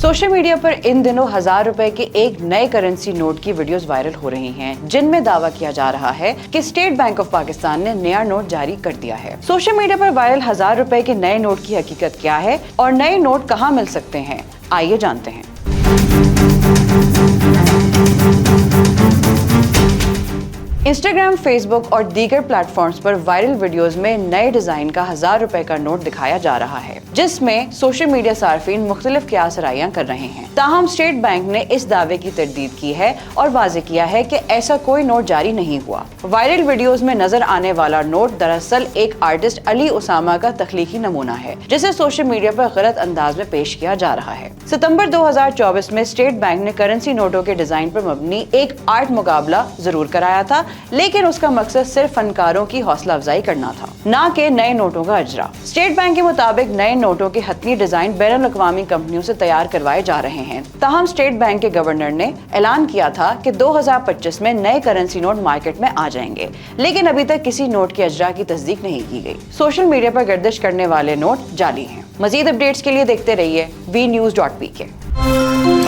Social media पर इन दिनों 1000 रुपए के एक नए करेंसी नोट की वीडियोस वायरल हो रही हैं, जिनमें दावा किया जा रहा है कि स्टेट बैंक ऑफ पाकिस्तान ने नया नोट जारी कर दिया है। सोशल मीडिया पर वायरल 1000 रुपए के नए नोट की हकीकत क्या है और नए नोट कहां मिल सकते हैं, आइए जानते हैं। इंस्टाग्राम, फेसबुक और दीगर प्लेटफॉर्म्स पर वायरल वीडियोस में नए डिजाइन का 1000 रुपए का नोट दिखाया जा रहा है, जिसमें सोशल मीडिया सार्फिन मुख्तलिफ क़ियास-आराइयां कर रहे हैं। ताहम स्टेट बैंक ने इस दावे की तरदीद की है और वाज़ेह किया है कि ऐसा कोई नोट जारी नहीं हुआ। वायरल वीडियोस में नजर आने वाला नोट दरअसल एक आर्टिस्ट अली उसामा का तख्लीकी नमूना है, जिसे सोशल मीडिया पर गलत अंदाज में पेश किया जा रहा है। सितंबर 2024 में स्टेट बैंक ने करेंसी नोटों के डिजाइन पर मबनी एक आर्ट मुकाबला जरूर कराया था, लेकिन उसका मकसद सिर्फ फनकारों की हौसला अफजाई करना था, ना कि नए नोटों का अजरा। स्टेट बैंक के मुताबिक नए नोटों के हतमी डिजाइन बैनुल-अक़वामी कंपनियों से तैयार करवाए जा रहे हैं। ताहम स्टेट बैंक के गवर्नर ने ऐलान किया था कि 2025 में नए करेंसी नोट मार्केट में आ जाएंगे, लेकिन अभी तक किसी नोट के अजरा की तस्दीक नहीं की गई। सोशल मीडिया पर गर्दिश करने वाले नोट जाली हैं। मजीद अपडेट्स के लिए देखते रहिए VNews.pk।